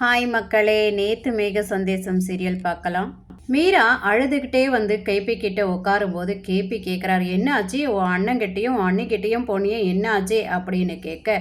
Hi மக்களே, நேத்து மேக சந்தேசம் சீரியல் பார்க்கலாம். மீரா அழுதுகிட்டே வந்து கேபி கிட்ட உட்காரும்போது கேபி கேட்குறாரு, என்ன ஆச்சு? உன் அண்ணங்கிட்டையும் உன் அண்ணிக்கிட்டேயும் போனியே, என்ன ஆச்சு அப்படின்னு கேட்க,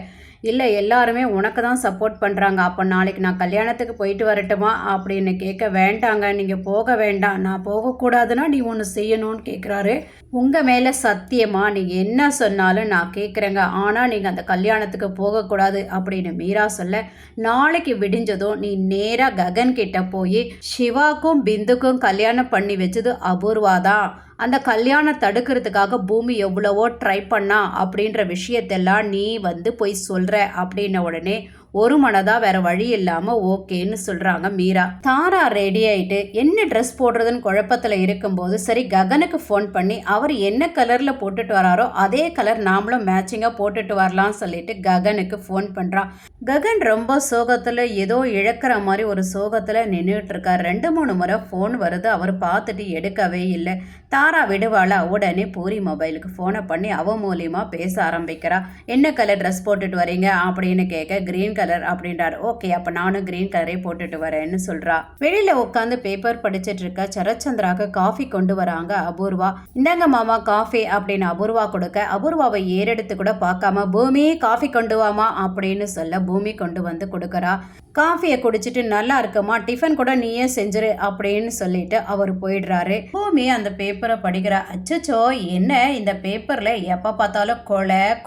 இல்லை எல்லாருமே உனக்கு தான் சப்போர்ட் பண்ணுறாங்க, அப்போ நாளைக்கு நான் கல்யாணத்துக்கு போயிட்டு வரட்டுமா அப்படின்னு கேட்க, வேண்டாங்க நீங்கள் போக வேண்டாம், நான் போகக்கூடாதுன்னா நீ ஒன்று செய்யணும்னு கேட்குறாரு. உங்கள் மேலே சத்தியமாக நீங்கள் என்ன சொன்னாலும் நான் கேட்குறேங்க, ஆனால் நீங்கள் அந்த கல்யாணத்துக்கு போகக்கூடாது அப்படின்னு மீரா சொல்ல, நாளைக்கு விடிஞ்சதும் நீ நேராக ககன் கிட்ட போய் சிவாக்கும் பிந்துக்கும் கல்யாணம் பண்ணி வச்சது அபூர்வா தான், அந்த கல்யாணம் தடுக்கிறதுக்காக பூமி எவ்வளவோ ட்ரை பண்ணா அப்படின்ற விஷயத்தெல்லாம் நீ வந்து போய் சொல்கிற அப்படின்ன உடனே ஒரு மனதாக வேற வழி இல்லாமல் ஓகேன்னு சொல்கிறாங்க மீரா. தாரா ரெடி ஆகிட்டு என்ன ட்ரெஸ் போடுறதுன்னு குழப்பத்தில் இருக்கும்போது சரி ககனுக்கு ஃபோன் பண்ணி அவர் என்ன கலரில் போட்டுட்டு வராரோ அதே கலர் நாமளும் மேட்சிங்காக போட்டுட்டு வரலாம்னு சொல்லிட்டு ககனுக்கு ஃபோன் பண்ணுறான். ககன் ரொம்ப சோகத்தில் ஏதோ இழக்கிற மாதிரி ஒரு சோகத்தில் நின்றுட்டு இருக்கார். 2-3 முறை ஃபோன் வருது, அவர் பார்த்துட்டு எடுக்கவே இல்லை. தாரா விடுவாளா, உடனே பூரி மொபைலுக்கு ஃபோனை பண்ணி அவ மூலியமாக பேச ஆரம்பிக்கிறா. என்ன கலர் ட்ரெஸ் போட்டுட்டு வரீங்க அப்படின்னு கேட்க, கிரீன் கலர் அப்படின்றார். ஓகே, அப்போ நானும் கிரீன் கலரே போட்டுட்டு வரேன்னு சொல்கிறா. வெளியில் உட்காந்து பேப்பர் படிச்சுட்டு இருக்க சரச்சந்திராவுக்கு காஃபி கொண்டு வராங்க அபூர்வா. இந்தாங்க மாமா காஃபி அப்படின்னு அபூர்வா கொடுக்க, அபூர்வாவை ஏறெடுத்து கூட பார்க்காம பூமி காஃபி கொண்டு வாமா அப்படின்னு சொல்ல பூமி கொண்டு வந்து கொடுக்குறா. காஃபியை குடிச்சிட்டு நல்லா இருக்குமா, டிஃபன் கூட நீயே செஞ்சிரு அப்படின்னு சொல்லிட்டு அவர் போயிடுறாரு. பூமி அந்த பேப்பரை படிக்கிறா. அச்சச்சோ, என்ன இந்த பேப்பரில் எப்போ பார்த்தாலும்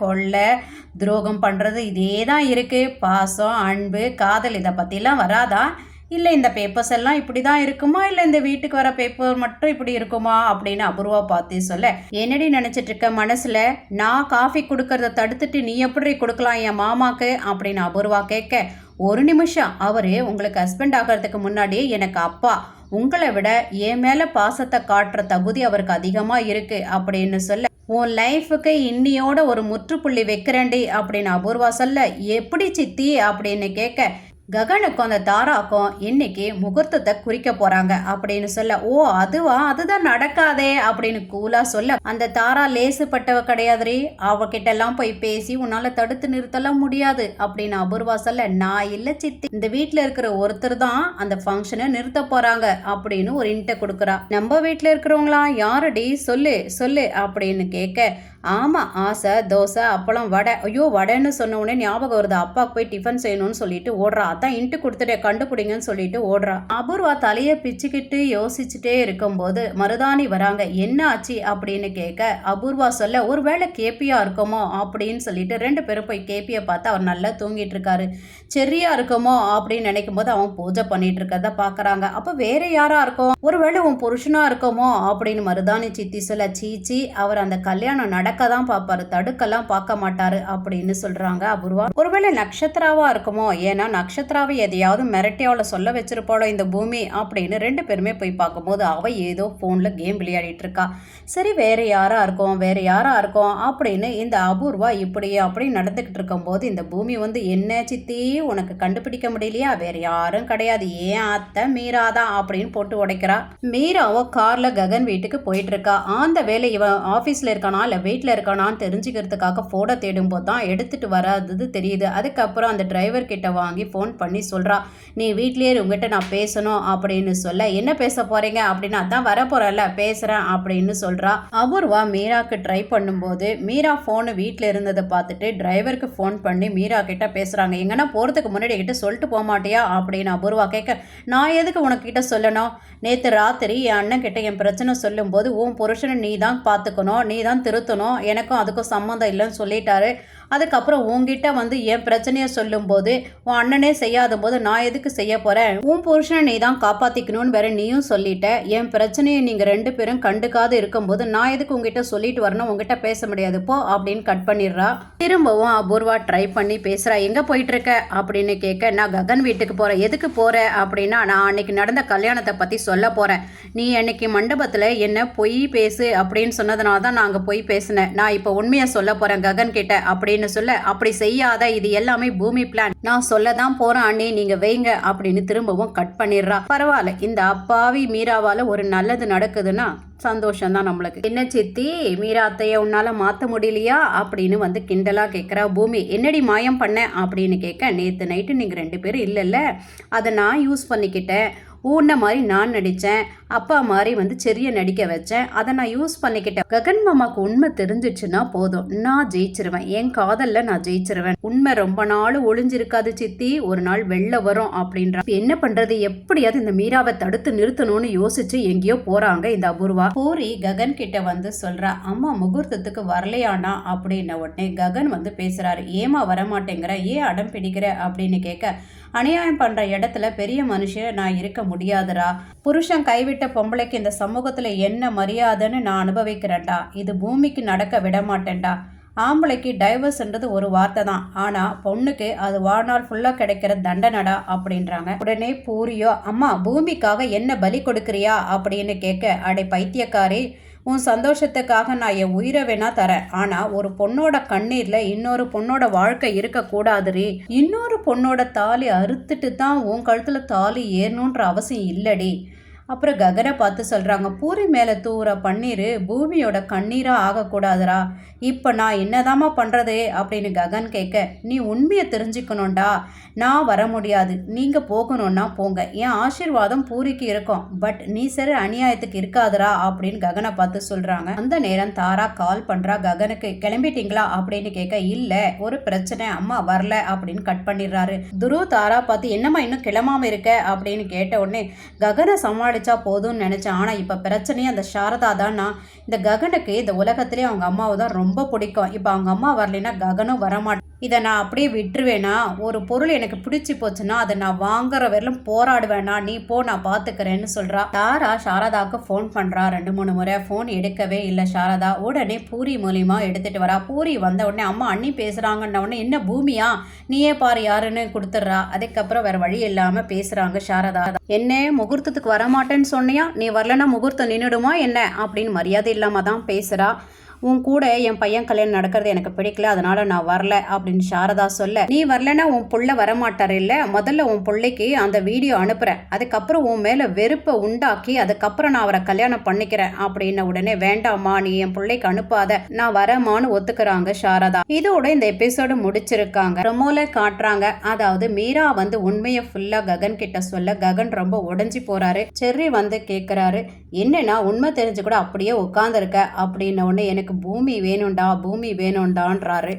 கொலை துரோகம் பண்ணுறது இதே தான் இருக்குது, பாசம் அன்பு காதல் இதை பற்றிலாம் வராதா, இல்லை இந்த பேப்பர்ஸ் எல்லாம் இப்படி தான் இருக்குமா, இல்லை இந்த வீட்டுக்கு வர பேப்பர் மட்டும் இப்படி இருக்குமா அப்படின்னு அபூர்வா பார்த்து சொல்ல, என்னடி நினச்சிட்டு இருக்க மனசில், நான் காஃபி கொடுக்கறத தடுத்துட்டு நீ எப்படி கொடுக்கலாம் என் மாமாக்கு அப்படின்னு அபூர்வா கேட்க, ஒரு நிமிஷம், அவரு உங்களுக்கு ஹஸ்பண்ட் ஆகிறதுக்கு முன்னாடியே எனக்கு அப்பா, உங்களை விட என் மேலே பாசத்தை காட்டுற தகுதி அவருக்கு அதிகமாக இருக்குது அப்படின்னு சொல்ல, உன் லைஃபுக்கு இன்னியோட ஒரு முற்றுப்புள்ளி வைக்கிறேன்டி அப்படின்னு அபூர்வா சொல்ல, எப்படி சித்தி அப்படின்னு கேட்க, ககனுக்கும் அந்த தாராக்கும் இன்னைக்கு முகூர்த்தத்தை குறிக்க போறாங்க அப்படின்னு சொல்ல, ஓ அதுவா, அதுதான் நடக்காதே அப்படின்னு கூலா சொல்ல, அந்த தாரா லேசுப்பட்டவ கிடையாதுரி, அவகிட்ட எல்லாம் போய் பேசி உன்னால தடுத்து நிறுத்தலாம் முடியாது அப்படின்னு அபூர்வா சொல்ல, நான் இல்லை சித்தி, இந்த வீட்டில் இருக்கிற ஒருத்தர் தான் அந்த ஃபங்க்ஷனை நிறுத்த போறாங்க அப்படின்னு ஒரு இன்ட்ட கொடுக்குறா. நம்ம வீட்டில் இருக்கிறவங்களா யாரடி, சொல்லு சொல்லு அப்படின்னு கேட்க, ஆமாம் ஆசை தோசை அப்பளம் வடை, ஐயோ வடைன்னு சொன்ன உடனே ஞாபகம் வருது, அப்பாவுக்கு போய் டிஃபன் செய்யணும்னு சொல்லிட்டு ஓடுறா, அதான் இன்ட்டு கொடுத்துட்டே கண்டுபிடிங்கன்னு சொல்லிட்டு ஓடுறா. அபூர்வா தலையை பிச்சுக்கிட்டு யோசிச்சுட்டே இருக்கும்போது மருதாணி வராங்க. என்ன ஆச்சு அப்படின்னு கேட்க, அபூர்வா சொல்ல, ஒரு வேளை கேபியா இருக்குமோ அப்படின்னு சொல்லிட்டு 2 பேரும் போய் கேபியை பார்த்து அவர் நல்லா தூங்கிட்டு இருக்காரு. செரியா இருக்குமோ அப்படின்னு நினைக்கும் போது அவன் பூஜை பண்ணிட்டு இருக்கிறத பாக்குறாங்க. அப்ப வேற யாரா இருக்கும், ஒருவேளை உன் புருஷனா இருக்குமோ அப்படின்னு மருதாணி சித்தி சொல்ல, சீச்சி அவர் அந்த கல்யாணம் நடக்க தான் பார்ப்பாரு, தடுக்கலாம் பார்க்க மாட்டாரு அப்படின்னு சொல்றாங்க அபூர்வா. ஒருவேளை நட்சத்திராவா இருக்குமோ, ஏன்னா நட்சத்திராவை எதையாவது மிரட்டி அவளை சொல்ல வச்சிருப்பாளோ இந்த பூமி அப்படின்னு 2 பேருமே போய் பார்க்கும்போது அவ ஏதோ போன்ல கேம் விளையாடிட்டு இருக்கா. சரி வேற யாரா இருக்கும் அப்படின்னு இந்த அபூர்வா இப்படி அப்படி நடந்துகிட்டு இருக்கும் போது இந்த பூமி வந்து, என்ன சித்தி உனக்கு கண்டுபிடிக்க முடியலையா, வேற யாரும் கிடையாது, ஏன் அத்தை மீரா தான் அப்படின்னு போட்டு உடைக்கிறா. மீராவோ கார்ல ககன் வீட்டுக்கு போயிட்டு இருக்கா. அந்த வேலை இவன் ஆபீஸ்ல இருக்கானா இல்ல வீட்டுல இருக்கானான்னு தெரிஞ்சுக்கிறதுக்காக போட தேடும் போது தான் எடுத்துட்டு வராதது தெரியுது. அதுக்கப்புறம் அந்த டிரைவர் கிட்ட வாங்கி ஃபோன் பண்ணி சொல்றா, நீ வீட்லயே உங்ககிட்ட நான் பேசணும் அப்படின்னு சொல்ல, என்ன பேச போறீங்க அப்படின்னு, அதான் வர போறல பேசுறேன் அப்படின்னு சொல்றா. அபூர்வா மீராக்கு ட்ரை பண்ணும்போது மீரா ஃபோனு வீட்டில் இருந்ததை பார்த்துட்டு டிரைவருக்கு ஃபோன் பண்ணி மீரா கிட்ட பேசுறாங்க. எங்கன்னா போறதுக்கு முன்னாடி கிட்ட சொல்லிட்டு போக மாட்டியா அப்படின்னு அபூர்வா கேட்க, நான் எதுக்கு உனக்கிட்ட சொல்லணும், நேற்று ராத்திரி என் அண்ணன் கிட்ட என் பிரச்சனை சொல்லும்போது உன் புருஷனை நீ தான் பார்த்துக்கணும், நீ தான் திருத்தணும், எனக்கும் அதுக்கும் சம்மந்தம் இல்லைன்னு சொல்லிட்டாரு. அதுக்கப்புறம் உங்ககிட்ட வந்து என் பிரச்சனையை சொல்லும்போது உன் அண்ணனே செய்யாத போது நான் எதுக்கு செய்ய போகிறேன், உன் புருஷனை நீ தான் காப்பாற்றிக்கணும்னு வேற நீயும் சொல்லிட்ட, என் பிரச்சனையை நீங்கள் 2 பேரும் கண்டுக்காது இருக்கும்போது நான் எதுக்கு உங்ககிட்ட சொல்லிட்டு வரணும், உங்ககிட்ட பேச முடியாது போ அப்படின்னு கட் பண்ணிடுறா. திரும்பவும் அபூர்வா ட்ரை பண்ணி பேசுகிறா. எங்கே போயிட்டு இருக்க அப்படின்னு கேட்க, நான் ககன் வீட்டுக்கு போகிறேன். எதுக்கு போகிற அப்படின்னா, நான் அன்னைக்கு நடந்த கல்யாணத்தை பற்றி சொல்ல போகிறேன், நீ அன்னைக்கு மண்டபத்தில் என்ன பொய் பேசு அப்படின்னு சொன்னதுனால தான் நான் அங்கே போய் பேசினேன், நான் இப்போ உண்மையை சொல்ல போகிறேன் ககன் கிட்ட அப்படின்னு அப்படின்னு சொல்ல, அப்படி செய்யாத, இது எல்லாமே பூமி பிளான், நான் சொல்ல தான் போறேன் அண்ணி, நீங்க வைங்க அப்படின்னு திரும்பவும் கட் பண்ணிடுறா. பரவாயில்ல, இந்த அப்பாவி மீராவால ஒரு நல்லது நடக்குதுன்னா சந்தோஷம் தான் நம்மளுக்கு. என்ன சித்தி, மீரா அத்தைய உன்னால மாத்த முடியலையா அப்படின்னு வந்து கிண்டலா கேட்குறா பூமி. என்னடி மாயம் பண்ண அப்படின்னு கேட்க, நேற்று நைட்டு நீங்கள் 2 பேரும் இல்லைல்ல, அதை நான் யூஸ் பண்ணிக்கிட்டேன். ஊன்ன மாதிரி நான் நடித்தேன், அப்பா மாதிரி வந்து செரிய நடிக்க வச்சேன், அதை நான் யூஸ் பண்ணிக்கிட்டேன். ககன் மாமாவுக்கு உண்மை தெரிஞ்சிச்சுன்னா போதும், நான் ஜெயிச்சிருவேன், என் காதலில் நான் ஜெயிச்சிருவேன். உண்மை ரொம்ப நாள் ஒளிஞ்சிருக்காது சித்தி, ஒரு நாள் வெளில வரும் அப்படின்ற. என்ன பண்ணுறது, எப்படியாவது இந்த மீராவை தடுத்து நிறுத்தணும்னு யோசிச்சு எங்கேயோ போகிறாங்க இந்த அபூர்வா. பூரி ககன் கிட்ட வந்து சொல்கிறா, அம்மா முகூர்த்தத்துக்கு வரலையானா அப்படின்ன உடனே ககன் வந்து பேசுகிறாரு. ஏமா வரமாட்டேங்கிற, ஏன் அடம் பிடிக்கிற அப்படின்னு கேட்க, அநியாயம் பண்ணுற இடத்துல பெரிய மனுஷன் நான் இருக்க முடியாதுடா. புருஷன் கைவிட்ட பொம்பளைக்கு இந்த சமூகத்தில் என்ன மரியாதைன்னு நான் அனுபவிக்கிறேன்டா. இது பூமிக்கு நடக்க விட மாட்டேன்டா. ஆம்பளைக்கு டைவர்ஸ்ன்றது ஒரு வார்த்தை தான், ஆனால் பொண்ணுக்கு அது வாழ்நாள் ஃபுல்லாக கிடைக்கிற தண்டனடா அப்படின்றாங்க. உடனே பூரியோ, அம்மா பூமிக்காக என்ன பலி கொடுக்குறியா அப்படின்னு கேட்க, அடை பைத்தியக்காரி, உன் சந்தோஷத்துக்காக நான் என் உயிரை வேணா தரேன், ஆனால் ஒரு பொண்ணோட கண்ணீரில் இன்னொரு பொண்ணோட வாழ்க்கை இருக்கக்கூடாதுரி. இன்னொரு பொண்ணோட தாலி அறுத்துட்டு தான் உன் கழுத்தில் தாலி ஏறணுன்ற அவசியம் இல்லடி. அப்புறம் ககனை பார்த்து சொல்கிறாங்க, பூரி மேலே தூவுற பன்னீர் பூமியோட கண்ணீராக ஆகக்கூடாதுரா. இப்போ நான் என்னதாம்மா பண்ணுறது அப்படின்னு ககன் கேட்க, நீ உண்மையை தெரிஞ்சுக்கணும்டா. நான் வர முடியாது, நீங்கள் போகணுன்னா போங்க, என் ஆசீர்வாதம் பூரிக்கு இருக்கும், பட் நீ சரி அநியாயத்துக்கு இருக்காதுரா அப்படின்னு ககனை பார்த்து சொல்கிறாங்க. அந்த நேரம் தாரா கால் பண்ணுறா ககனுக்கு. கிளம்பிட்டீங்களா அப்படின்னு கேட்க, இல்லை ஒரு பிரச்சனை, அம்மா வரல அப்படின்னு கட் பண்ணிடுறாரு. துரு தாரா பார்த்து, என்னம்மா இன்னும் கிளம்பாமல் இருக்க அப்படின்னு கேட்ட உடனே, ககனை சமாளிச்சா போதும்னு நினச்சேன், ஆனால் இப்போ பிரச்சனையே அந்த சாரதா தான். நான் இந்த ககனுக்கு இந்த உலகத்திலே அவங்க அம்மாவை தான் ரொம்ப பிடிக்கும். இப்போ அவங்க அம்மா வரலைன்னா ககனும் வரமாட்டேன். இதை நான் அப்படியே விட்டுருவேனா? ஒரு பொருள் எனக்கு பிடிச்சி போச்சுன்னா அதை நான் வாங்குற வரலும் போராடுவேனா? நீ போ, நான் பார்த்துக்கிறேன்னு சொல்கிறா. தாரா சாரதாவுக்கு ஃபோன் பண்ணுறா 2-3 முறை. ஃபோன் எடுக்கவே இல்லை சாரதா. உடனே பூரி மூலியமா எடுத்துகிட்டு வரா. பூரி வந்த உடனே, அம்மா அண்ணி பேசுகிறாங்கன்ன உடனே, என்ன பூமியா, நீயே பாரு யாருன்னு கொடுத்துட்றா. அதுக்கப்புறம் வேறு வழி இல்லாமல் பேசுகிறாங்க சாரதா. என்ன முகூர்த்தத்துக்கு வரமாட்டேன்னு சொன்னியா, நீ வரலன்னா முகூர்த்தம் நின்றுடுமா என்ன அப்படின்னு மரியாதை இல்லாமல் தான் பேசுகிறா. உன் கூட என் பையன் கல்யாணம் நடக்கிறது எனக்கு பிடிக்கல, அதனால நான் வரல அப்படின்னு சாரதா சொல்ல, நீ வரலன்னா உன் புள்ள வரமாட்டார் இல்லை, முதல்ல உன் பிள்ளைக்கு அந்த வீடியோ அனுப்புகிறேன், அதுக்கப்புறம் உன் மேலே வெறுப்பை உண்டாக்கி அதுக்கப்புறம் நான் அவரை கல்யாணம் பண்ணிக்கிறேன் அப்படின்ன உடனே, வேண்டாம்மா நீ என் பிள்ளைக்கு அனுப்பாத, நான் வரமான்னு ஒத்துக்கிறாங்க சாரதா. இதோட இந்த எபிசோடு முடிச்சிருக்காங்க. ரொமோல காட்டுறாங்க, அதாவது மீரா வந்து உண்மையை ஃபுல்லாக ககன் கிட்ட சொல்ல ககன் ரொம்ப உடஞ்சி போறாரு. செர்ரி வந்து கேட்குறாரு, என்னன்னா உண்மை தெரிஞ்சு கூட அப்படியே உட்காந்துருக்க அப்படின்ன உடனே, எனக்கு பூமி வேணும்டா பூமி வேணும்டான்றாரு.